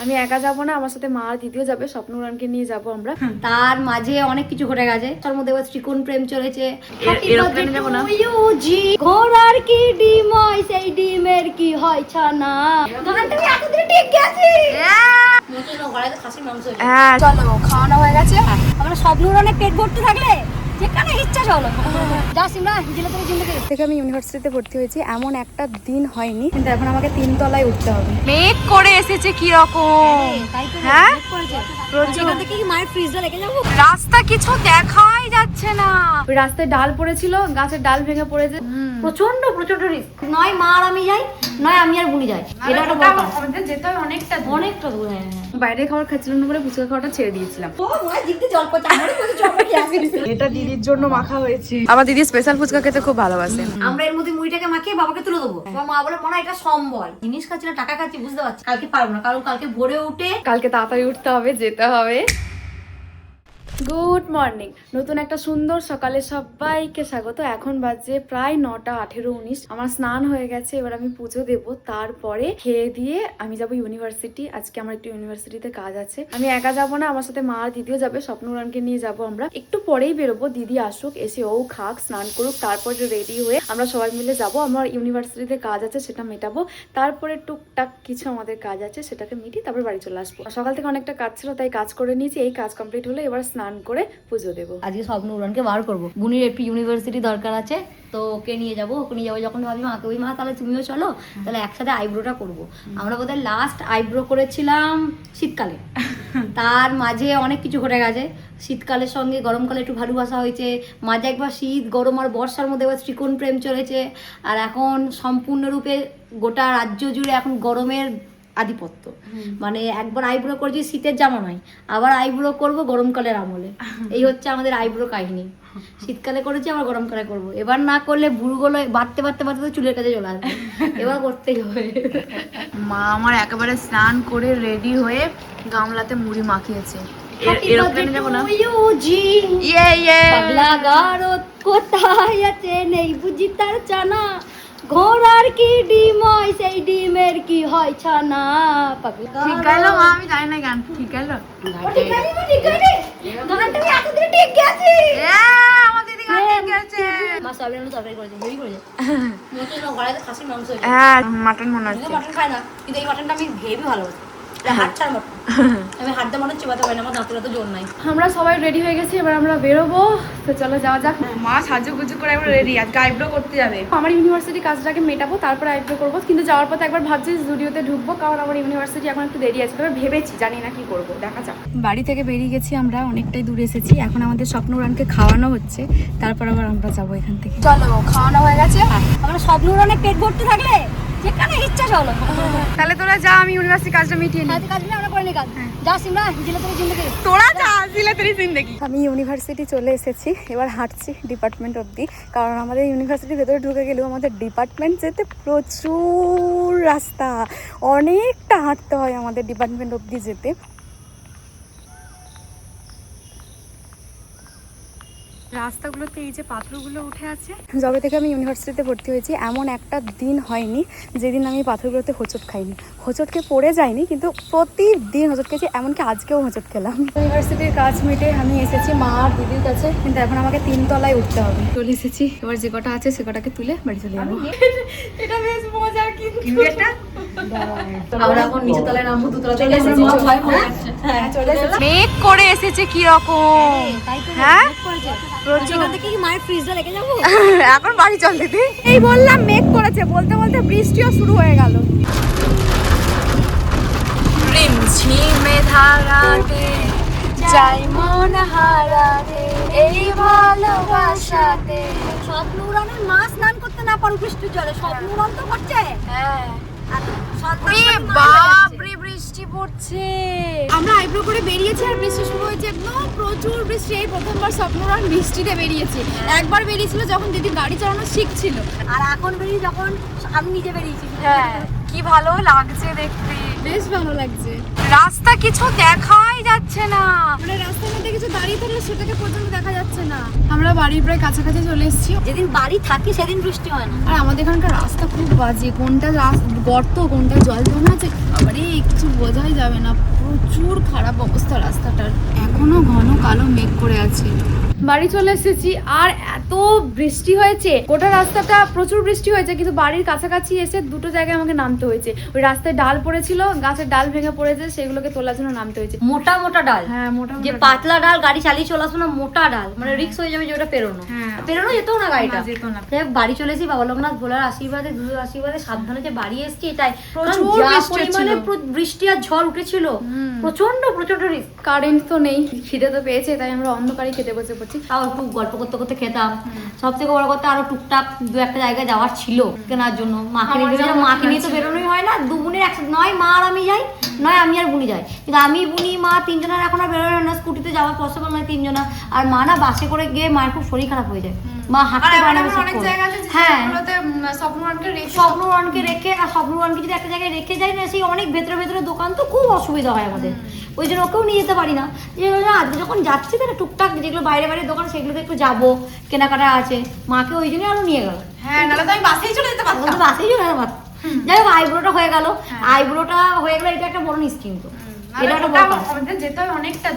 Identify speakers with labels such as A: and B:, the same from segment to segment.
A: আমি একা যাবো না, আমার সাথে মা আর দিদিও যাবে, স্বপ্নরানকে নিয়ে যাবো আমরা।
B: তার মাঝে অনেক কিছু ঘটে গেছে। তার মধ্যে ত্রিকোণ প্রেম চলেছে।
A: এরোপ্লেনে যাবো না।
B: ঘোড়ার কি ডিম হয়, সেই ডিমের কি হয় ছানা। চলো, খাওয়ানো হয়ে গেছে। আমরা স্বপ্নরানের পেট ভর্তি থাকলে যেখানে ইচ্ছা চলো। যা সিমরা, জিলাতের জিন্দগি
A: থেকে আমি ইউনিভার্সিটিতে ভর্তি হয়েছি, এমন একটা দিন হয়নি, কিন্তু এখন আমাকে 3 তলায় উঠতে হবে।
C: মেঘ করে এসেছে কি রকম, হ্যাঁ
B: এখান থেকে কি মায়ের ফ্রিজটা রেখে যাবো?
C: রাস্তা কিছু দেখাই যাচ্ছে না।
A: ওই রাস্তায় ডাল পড়েছিল, গাছের ডাল ভেঙে পড়েছে।
B: প্রচন্ড প্রচন্ড রিস্ক। নয় মা আর আমি যাই, নয় আমি আর বুনি যাই। এটা একটা বড় কাজ।
A: আমাদের যেতে হবে অনেকটা
B: অনেকটা দূর। হ্যাঁ
A: বাইরে খাবার খাচ্ছিলাম না বলে ফুচকা খাওয়াটা ছেড়ে দিয়েছিলাম।
B: ও মা জিভে জল পড়ছে। আমারও কিছু জল পড়ে আসে।
A: এটা দিদির জন্য মাখা হয়েছে। আমার দিদি স্পেশাল ফুচকা খেতে খুব ভালোবাসে।
B: আমরা এর মধ্যে মুড়িটাকে মাখিয়ে বাবাকে তুলে দেবো। আমার মা বলে মনে হয় এটা সম্বল। জিনিস খাচ্ছি না, টাকা খাচ্ছি, বুঝতে পারছি। কালকে পারবো না, কারণ কালকে ভোরে উঠে
A: কালকে তাড়াতাড়ি উঠতে হবে, যেতে হবে। গুড মর্নিং, নতুন একটা সুন্দর সকালে সবাইকে স্বাগত। এখন বাজে প্রায় 9টা 18-19। আমার স্নান হয়ে গেছে, এবার আমি পুজো দেব, তারপরে খেয়ে দিয়ে আমি যাব ইউনিভার্সিটি। আজকে আমার একটু ইউনিভার্সিটিতে কাজ আছে। আমি একা যাব না, আমার সাথে মা আর দিদিও যাবে, স্বপ্নরানকে নিয়ে যাব আমরা। একটু পরেই বেরোবো, দিদি আসুক, এসে ও খাক, স্নান করুক, তারপর রেডি হয়ে আমরা সবাই মিলে যাব। আমার ইউনিভার্সিটিতে কাজ আছে, সেটা মেটাবো। তারপরে টুকটাক কিছু আমাদের কাজ আছে, সেটাকে মিটিয়ে তারপর বাড়ি চলে আসবো। সকাল থেকে অনেকটা কাজ ছিল, তাই কাজ করে নিয়েছি। এই কাজ কমপ্লিট হলে এবার স্নান করে পুজো দেবো।
B: আজকে স্বপ্নরানকে বার করবো। বুনির একটু ইউনিভার্সিটি দরকার আছে, তো ওকে নিয়ে যাবো। ওকে নিয়ে যাবো যখন ভাবি মাকে, ওই মা তাহলে তুমিও চলো, তাহলে একসাথে আইব্রোটা করবো। আমরা বোধহয় লাস্ট আইব্রো করেছিলাম শীতকালে। তার মাঝে অনেক কিছু ঘটে গেছে। শীতকালের সঙ্গে গরমকালে একটু ভালোবাসা হয়েছে। মাঝে একবার শীত, গরম আর বর্ষার মধ্যে এবার ত্রিকোণ প্রেম চলেছে। আর এখন সম্পূর্ণরূপে গোটা রাজ্য জুড়ে এখন গরমের আধিপত্য। মানে একবার আইব্রো করছি শীতের জামা নয়, আবার আইব্রো করবো গরমকালের আমলে। এই হচ্ছে আমাদের আইব্রো কাহিনী। শীতকালে করেছি, আবার গরমকালে করবো। এবার না করলে ভুরুগুলো বাড়তে বাড়তে বাড়তে তো চুলের কাছে চলে আসবে। এবার করতেই হবে।
C: মা আমার একেবারে স্নান করে রেডি হয়ে গামলাতে মুড়ি মাখিয়েছে। এরোপ্লেনে যাবো না। ইয়ে ইয়ে
B: পাগলা গারদ কোথায় আছে, নেই বুঝি তার জানা। ঘোড়ার কি ডিম হয়, সেই ডিমের কি হয় ছানা। পাগলা
C: ঠিক গেল মা, আমি জানি না গান ঠিক গেল। আমার দিদি গান ঠিক গেছে।
B: মা সয়াবিন আলু তরকারি করেছে, হেভি করেছে। মতো না ঘরে তো খাসির মাংস হয়েছে।
C: হ্যাঁ মাটন মনে হচ্ছে।
B: মাটন খায় না, কিন্তু এই মাটনটা আমি হেভি ভালোবাসি। হাত ছাড়া মটন। আমি হাত দিয়ে মটন চেবাতে পারি না, আমার দাঁতের তো জোর নাই।
A: আমরা সবাই রেডি হয়ে গেছি, এবার আমরা বেরোবো। তো চলো যাওয়া যাক।
C: মা সাজুগুজু করে একবার রেডি, আজকে আইব্রো করতে যাবে।
A: আমার ইউনিভার্সিটি কাজটাকে মেটাবো, তারপরে আইব্রো করবো। কিন্তু যাওয়ার পথে একবার ভাবছি স্টুডিওতে ঢুকবো, কারণ আমার ইউনিভার্সিটি এখন একটু দেরি আছে। তবে ভেবেছি, জানি না কি করবো, দেখা যাক। বাড়ি থেকে বেরিয়ে গেছি, আমরা অনেকটাই দূরে এসেছি। এখন আমাদের স্বপ্নরানকে খাওয়ানো হচ্ছে, তারপর আবার আমরা যাবো এখান থেকে।
B: চলো, খাওয়ানো হয়ে গেছে। আমরা স্বপ্নরানের পেট ভর্তি থাকলে যেখানে ইচ্ছা চলো।
A: তাহলে তোরা যা, আমি ইউনিভার্সিটি কাজটা মিটিয়ে নিই।
B: কাজ নিয়ে আমরা করে নি কাজ। যা সিমরা, জিলাতের জিন্দগি।
C: তোরা যা সিলেটেরই জিন্দেগি।
A: আমি ইউনিভার্সিটি চলে এসেছি, এবার হাঁটছি ডিপার্টমেন্ট অবধি। কারণ আমাদের ইউনিভার্সিটির ভেতরে ঢুকে গেলেও আমাদের ডিপার্টমেন্ট যেতে প্রচুর রাস্তা, অনেকটা হাঁটতে হয় আমাদের ডিপার্টমেন্ট অবধি যেতে। রাস্তাগুলোতে এই যে পাথরগুলো উঠে আছে, যবে থেকে আমি ইউনিভার্সিটিতে ভর্তি হয়েছি এমন একটা দিন হয়নি যেদিন আমি পাথরগুলোতে হোঁচট খাইনি। হোঁচটকে পড়ে যায়নি, কিন্তু প্রতিদিন হোঁচট খেয়েছি, এমনকি আজকেও হোঁচট খেলাম। ইউনিভার্সিটির কাজ মিটে আমি এসেছি মা আর দিদির কাছে, কিন্তু এখন আমাকে 3 তলায় উঠতে হবে। চলে এসেছি, এবার যে কটা আছে সে কটাকে তুলে বাড়ি চলে যাবো। এটা বেশ মজা, কিন্তু এটা
B: আমরা এখন নিচে তলায় নামবো, দুতলা থেকে হ্যাঁ চলে এসেছি।
C: মেঘ করে এসেছে কি রকম, হ্যাঁ
B: এখান থেকে কি মায়ের ফ্রিজটা রেখে যাবো?
C: এখন বাড়ি চল দিদি।
A: এই বললাম মেঘ করেছে, বলতে বলতে বৃষ্টিও শুরু হয়ে গেল।
C: রিমঝিমে ধারাতে যাই মন হারাতে, এই ভালোবাসাতে।
B: স্বপ্নরানের মা স্নান করতে না পারো বৃষ্টির জলে, স্বপ্নরান তো করছে।
C: হ্যাঁ
B: আর
C: বাপরে বৃষ্টি পড়ছে।
A: আমরা আইব্রো করে বেরিয়েছি আর বৃষ্টি শুরু হয়েছে, একদম প্রচুর বৃষ্টি। এই প্রথমবার স্বপ্নরান বৃষ্টিতে বেরিয়েছি। একবার বেরিয়েছিল যখন দিদি গাড়ি চালানো শিখছিল,
B: আর এখন বেরিয়ে যখন আমি নিজে বেরিয়েছি।
C: হ্যাঁ কি ভালো লাগছে দেখতে।
A: বেশ ভালো লাগছে। রাস্তা কিছু দেখাই যাচ্ছে না, মানে রাস্তার মধ্যে কিছু দাঁড়িয়ে থাকলে সেটাকে পর্যন্ত দেখা যাচ্ছে না। আমরা বাড়ির প্রায় কাছাকাছি চলে এসেছি।
B: যেদিন বাড়ি থাকি সেদিন বৃষ্টি হয় না।
A: আর আমাদের এখানকার রাস্তা খুব বাজে, কোনটা গর্ত কোনটা জল জমে আছে আবারে কিছু বোঝাই যাবে না। প্রচুর খারাপ অবস্থা রাস্তাটার, এখনো ঘন কালো মেঘ করে আছে। বাড়ি চলে এসেছি আর এত বৃষ্টি হয়েছে, গোটা রাস্তাটা প্রচুর বৃষ্টি হয়েছে, কিন্তু বাড়ির কাছাকাছি এসে দুটো জায়গায় আমাকে নামতে হয়েছে। ওই রাস্তায় ডাল পড়েছিল, গাছের ডাল ভেঙে পড়েছে, সেগুলোকে তোলার জন্য নামতে হয়েছে।
B: মোটা মোটা ডাল,
A: হ্যাঁ মোটা
B: যে পাতলা ডাল গাড়ি চালিয়ে চলে আসবে না, মোটা ডাল মানে রিস্ক হয়ে যাবে যে ওটা পেরোনো।
A: হ্যাঁ।
B: পেরোনো যেত না গাড়িটা,
A: যেত না।
B: বাড়ি চলে এসেছি বাবা লোকনাথ ভোলার আশীর্বাদে, গুরুর আশীর্বাদে সাবধানে যে বাড়ি এসেছি এটাই।
A: প্রচুর
B: কারণ যা
A: বৃষ্টি
B: পরিমাণে
A: ছিল।
B: বৃষ্টি আর ঝড় উঠেছিল, প্রচন্ড প্রচন্ড রিস্ক।
A: কারেন্ট তো নেই, খিদে তো পেয়েছে, তাই আমরা অন্ধকারে খেতে বসে পড়ছি।
B: তাও একটু গল্প করতে করতে খেতাম। সব থেকে বড় কথা আরো টুকটাক দু একটা জায়গায় যাওয়ার ছিল কেনার জন্য। মাকে নিয়ে তো বেরোনোই হয় না, দু বোনের একসাথে, নয় মা আর আমি যাই, নয় আমি আর বুনি যাই। কিন্তু আমি বুনি মা তিনজনের এখন আর বেরোনো হয় না, স্কুটিতে যাওয়া পসিবল নয় তিনজনা। আর মা না বাসে করে গিয়ে মায়ের খুব শরীর খারাপ হয়ে যায়, মা হাঁটতে পারে না। হ্যাঁ, স্বপ্নওয়ানকে রেখে, আর স্বপ্নওয়ানকে যদি একটা জায়গায় রেখে যাই না, সেই অনেক ভেতরে ভেতরে দোকান, তো খুব অসুবিধা হয় আমাদের। ওই জন্য ওকেও নিয়ে যেতে পারি না। যে আজকে যখন যাচ্ছি তাহলে টুকটাক যেগুলো বাইরে বাইরে দোকান সেগুলোতে একটু যাবো, কেনাকাটা আছে, মাকে ওই জন্যই আরো নিয়ে গেল।
C: হ্যাঁ, নাহলে তো আমি বাসেই চলে যেতে পারতাম।
B: বাসেই চলে যেতে পারতাম। যাই হোক, আইব্রোটা হয়ে গেল, আইব্রোটা হয়ে গেলে এটা একটা বড় নিশ্চিন্ত। এটা একটা বড় কাজ।
C: আমাদের যেতে হয়
B: অনেকটা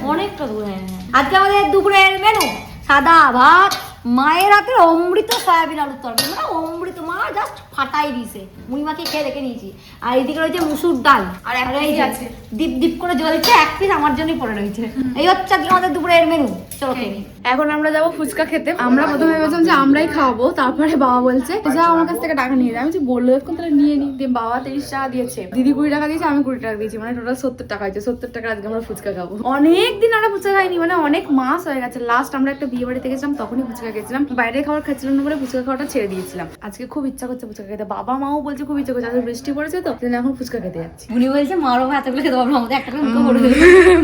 B: দূর। হ্যাঁ, আজকে আমাদের দুপুরের মেনু সাদা ভাত, মায়ের হাতের অমৃত সয়াবিন আলুর তরকারি, মানে অমৃত, মা জাস্ট ফাটাই দিয়েছে। মুড়িমাকে খেয়ে রেখে নিয়েছি। আর এইদিকে রয়েছে মুসুর ডাল,
C: আর এক
B: এই
C: পিস
B: যে
C: আছে।
B: ডিপ ডিপ করে জ্বলছে, এক পিস আমার জন্যই পড়ে রয়েছে। এই হচ্ছে আজকে আমাদের দুপুরের মেনু। চলো খেয়ে নিই।
A: এখন আমরা যাবো ফুচকা খেতে। আমরা প্রথমে ভেবেছিলাম যে আমরাই খাওয়াবো, তারপরে বাবা বলছে যা আমার কাছ থেকে টাকা নিয়ে যায়। আমি বলছি বললো এখন তাহলে নিয়ে নিই। দিয়ে বাবা 30 টাকা দিয়েছে, দিদি 20 টাকা দিয়েছে, আমি 20 টাকা দিয়েছি, মানে টোটাল 70 টাকা হয়েছে। 70 টাকা আজকে আমরা ফুচকা খাবো। অনেক দিন আমরা ফুচকা খাইনি, মানে অনেক মাস হয়ে গেছে। লাস্ট আমরা একটা বিয়ে বাড়িতে গেছিলাম, তখনই ফুচকা খেয়েছিলাম। বাইরে খাবার খাচ্ছিলাম না বলে ফুচকা খাওয়াটা ছেড়ে দিয়েছিলাম। আজকে খুব ইচ্ছা করছে ফুচকা খেতে, বাবা মাও বলছে খুব ইচ্ছা করছে। আজকে বৃষ্টি পড়েছে তো সেজন্য এখন ফুচকা খেতে যাচ্ছি।
B: উনি বলছে মারও এতগুলো খেতে পারবো, আমাদের একটা করে মুখে ভরে দেবে।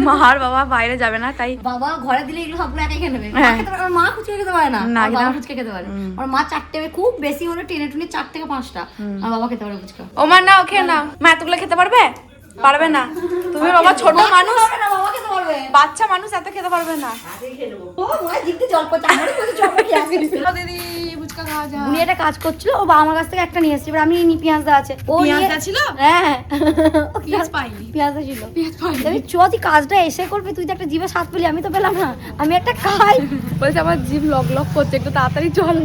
A: মা আর বাবা বাইরে যাবে না, তাই
B: বাবা ঘরে দিলে এগুলো সবগুলো একাই খেয়ে নেবে।
A: হ্যাঁ।
B: মা ফুচকা খেতে পারে না,
A: না,
B: আর বাবা
A: না।
B: ফুচকা খেতে পারে। আর মা 4টে, খুব বেশি হলে টেনে টুনে 4 থেকে 5টা, আর বাবা খেতে পারে ফুচকা।
A: ও মা না, ওকে না, মা এতগুলো খেতে পারবে? পারবে না। তুমি বাবা ছোট মানুষ,
B: না বাবা খেতে পারবে,
A: বাচ্চা মানুষ এত খেতে পারবে না।
B: ও মা জিভে জল পড়ছে, আমারই বলছে জল পড়ে আসে।
A: দিদি ফুচকা খাওয়া যায়।
B: উনি একটা কাজ করছিল, ও বাবা আমার কাছ থেকে একটা নিয়ে এসেছে, এবার আমি নি পেঁয়াজদা আছে, ও
A: পেঁয়াজটা ছিল?
B: হ্যাঁ,
A: পেঁয়াজ পাইনি।
B: পেঁয়াজদা ছিল। আমি চুয়াতি কাজটা এসে করবি, তুই তো একটা জিভে স্বাদ পেলি, আমি তো পেলাম না, আমি একটা খাই।
A: বলছে আমার জিভ লক লক করছে, একটু তাড়াতাড়ি চল।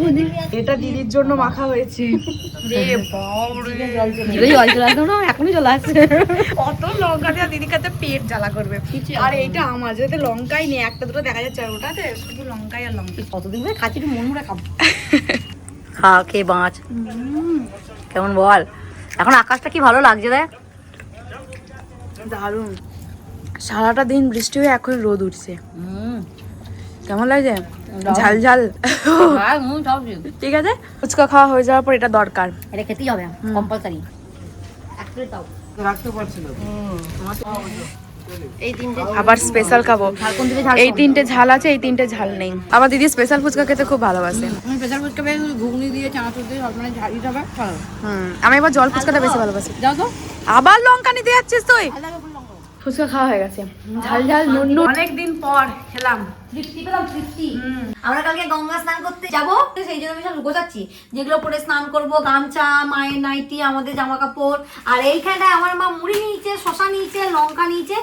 A: এটা দিদির জন্য মাখা হয়েছে।
B: জল চলে আসবে না, এখনই চলে আসছে।
A: অত লঙ্কা দিয়ে দিদি কাছে পেট জ্বালা করবে। আর এইটা আমার যেতে লঙ্কাই নেই, একটা দুটো দেখা যাচ্ছে, আর ওটাতে শুধু লঙ্কাই আর লঙ্কা।
B: কতদিন ধরে খাচ্ছি, একটু মন মুড়ে খাবো। খা, খেয়ে বাঁচ। কেমন বল, এখন আকাশটা কি ভালো লাগছে দেখ।
A: দারুণ, সারাটা দিন বৃষ্টি হয়ে এখন রোদ উঠছে। কেমন লাগছে? ঝাল ঝাল। ঠিক আছে, ফুচকা খাওয়া হয়ে যাওয়ার পর এটা দরকার,
B: এটা খেতেই হবে কম্পালসারি। এই তিনটে
A: আবার স্পেশাল খাবো। এই তিনটে ঝাল আছে, এই তিনটে ঝাল নেই। আমার দিদি স্পেশাল ফুচকা খেতে খুব ভালোবাসে।
B: আমি স্পেশাল ফুচকা পেয়ে ঘুগনি দিয়ে চানাচুর দিয়ে সব মানে ঝালি যাবে।
A: আমি এবার জল ফুচকাটা বেশি ভালোবাসি।
B: যাও তো,
A: আবার লঙ্কা নিতে যাচ্ছিস তুই? ফুচকা খাওয়া হয়ে গেছে, ঝাল ঝাল নুন নুন। অনেকদিন পর খেলাম,
B: তৃপ্তি পেলাম, তৃপ্তি। আমরা কালকে গঙ্গা স্নান করতে যাবো, সেই জন্য আমি সব গোছাচ্ছি, যেগুলো পরে স্নান করবো, গামছা, মায়ের নাইটি, আমাদের জামা কাপড়। আর এইখানটায় আমার মা মুড়ি নিয়েছে, শশা নিয়েছে, লঙ্কা নিয়েছে,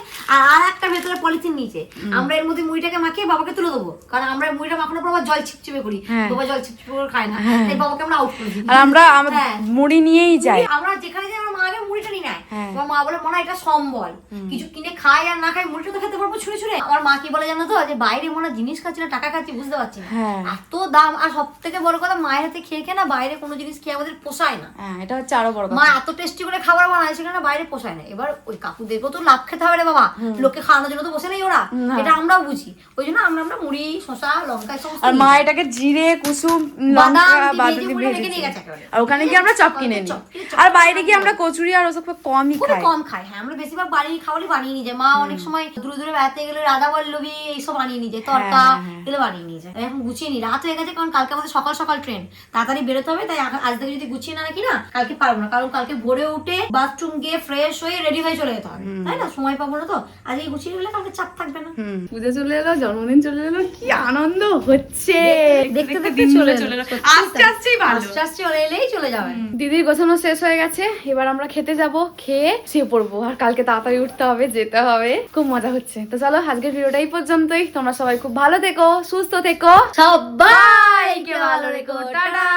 B: আর একটা ভেতরে পলিথিন নিয়েছে। আমরা এর মধ্যে মুড়িটাকে মাখিয়ে বাবাকে তুলে দেবো, কারণ আমরা মুড়িটা মাখানোর পর আবার জল ছিপছিপে করি, বাবা জল ছিপছিপে করে খায় না, তাই বাবাকে আমরা আউট করে দিই।
A: আর আমরা মুড়ি নিয়েই যাই।
B: আমরা যেখানে যাই আমার মা আগে মুড়িটা নিয়ে নেয়। আমার মা বলে মনে হয় এটা সম্বল, কিছু কিনে খাই আর না খাই, মুড়িটা তো খেতে পারবো ছুঁড়ে ছুঁড়ে। আমার মা কি বলে জানো তো, যে বাইরে মনে হয় জিনিস খাচ্ছি না টাকা খাচ্ছি, বুঝতে পারছি না, এত দাম। আর সব থেকে বড় কথা, মায়ের হাতে খেয়ে খেয়ে না বাইরে কোনো জিনিস খেয়ে আমাদের পোষায় না।
A: এটা হচ্ছে আরো বড় কথা,
B: মা এত টেস্টি করে খাবার বানায়, সেখানে বাইরে পোষায় না। এবার ওই কাকুদেরকেও তো লাভ খেতে হবে রে বাবা, লোককে খাওয়ানোর জন্য তো বসে নেই ওরা, এটা আমরাও বুঝি। ওই জন্য আমরা মুড়ি, শশা, লঙ্কা সমস্ত,
A: আর মা এটাকে জিরে, কুসুম, লঙ্কা, বাদাম দিয়ে ভেজে
B: নিয়ে গেছে একেবারে।
A: আর ওখানে গিয়ে আমরা চপ কিনে নিই। আর বাইরে গিয়ে আমরা কচুরি আর ওসব কমই খাই,
B: কম খাই। হ্যাঁ, আমরা বেশিরভাগ বাড়ি খাওয়ারই বানিয়ে নিয়ে যায়। মা অনেক সময় দূরে দূরে বেড়াতে গেলে রাধা বল্লভী এইসব বানিয়ে নিয়ে যায়, তরকা এগুলো বানিয়ে নিয়ে যায়। এখন গুছিয়ে নি, রাত হয়ে গেছে কারণ কালকে আমাদের সকাল সকাল ট্রেন, তাড়াতাড়ি বেরোতে হবে। তাই আজ থেকে যদি গুছিয়ে না রাখি না, কালকে পারবো না, কারণ কালকে ভোরে উঠে বাথরুম গিয়ে ফ্রেশ হয়ে রেডি হয়ে চলে যেতে হবে, তাই না? সময় পাবো না তো, আজকে গুছিয়ে নিলে কালকে চাপ থাকবে না।
A: পুজো চলে এলো, জন্মদিন চলে এলো, কি আনন্দ হচ্ছে।
B: দেখতে দেখতে
C: দিন
B: চলে
C: চলে
B: এলো,
C: এলো। আস্তে আস্তেই ভালো।
B: আস্তে আস্তে চলে এলেই চলে যাবে।
A: দিদির গোছানো শেষ হয়ে গেছে, এবার আমরা খেতে যাব, খেয়ে শুয়ে পড়বো। আর কালকে তাড়াতাড়ি উঠতে হবে, যেতে হবে, খুব মজা হচ্ছে। তো চলো আজকের ভিডিওটা এই পর্যন্তই। তোমরা সবাই খুব ভালো থেকো, সুস্থ থেকো,
B: সবাইকে ভালো রেখো, টাটা।